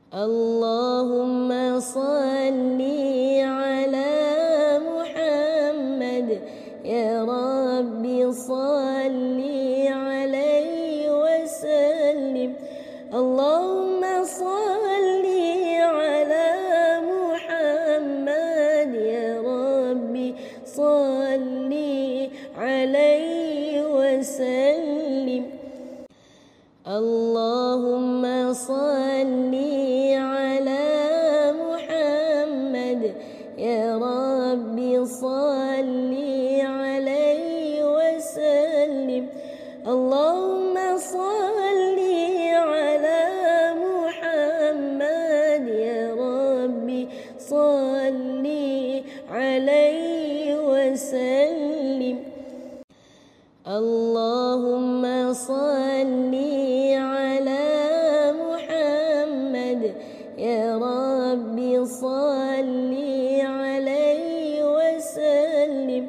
Allahumma salli ala Muhammad, ya Rabbi salli alaihi wasallim. Allahumma salli ala Muhammad, ya Rabbi salli alaihi wasallim. Allahumma salli ala Muhammad, ya Rabbi salli alaihi wasallim. Allahumma salli ala Muhammad, ya Rabbi salli alaihi wasallim. Allahumma salli ala Muhammad, ya Rabbi salli alaihi wasallim.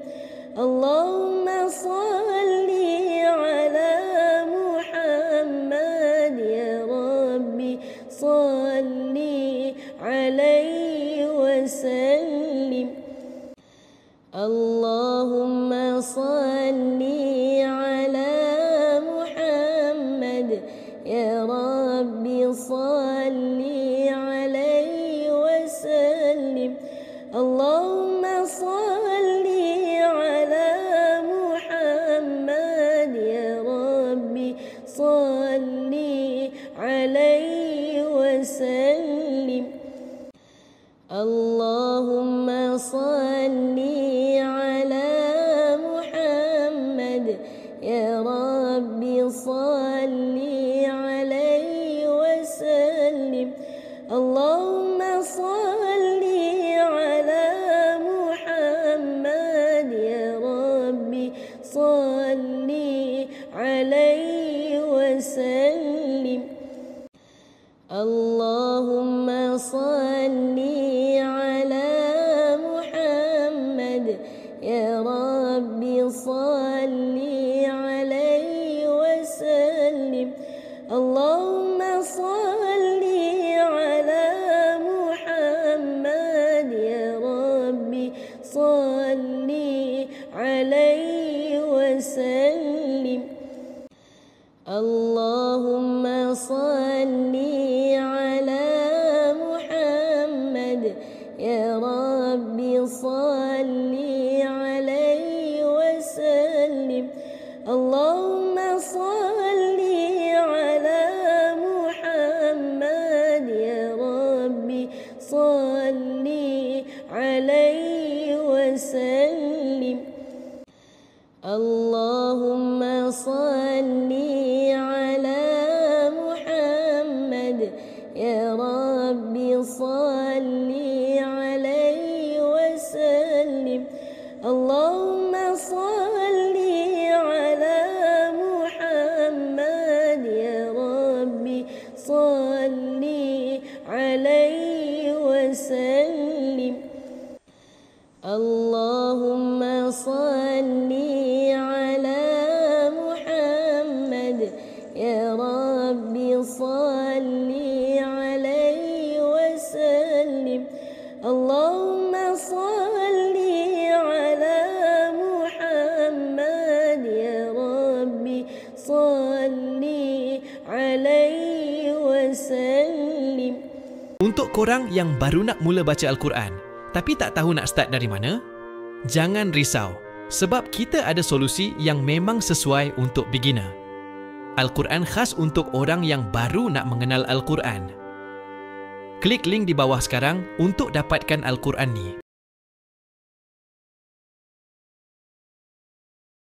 Allahumma salli ala Muhammad, ya Rabbi salli alaihi wasallim. Allahumma salli ala Muhammad, ya Rabbi salli alaihi wasallim. Allahumma salli ala Muhammad, ya Rabbi salli alaihi wasallim. Allahumma salli ala Muhammad, ya Rabbi salli alaihi wasallim. Allahumma salli ala Muhammad, ya Rabbi salli alaihi wasallim. Allahumma salli ala Muhammad, ya Rabbi salli alaihi wasallim. Allahumma salli ala Muhammad, ya Rabbi salli alaihi wasallim. Allahumma salli ala Muhammad, ya Rabbi salli alaihi wasallim. Allahumma salli ala Muhammad, ya Rabbi salli alaihi wasallim. Allahumma salli ala Muhammad, ya Rabbi salli alaihi wasallim. Allahumma salli ala Muhammad, ya Rabbi salli alaihi wasallim. Allahumma salli ala Muhammad, ya Rabbi salli alaihi wasallim. Allahumma salli ala Muhammad, ya Rabbi salli alaihi wasallim. Untuk korang yang baru nak mula baca Al-Quran tapi tak tahu nak start dari mana, jangan risau sebab kita ada solusi yang memang sesuai untuk beginner. Al-Quran khas untuk orang yang baru nak mengenal Al-Quran. Klik link di bawah sekarang untuk dapatkan Al-Quran ni.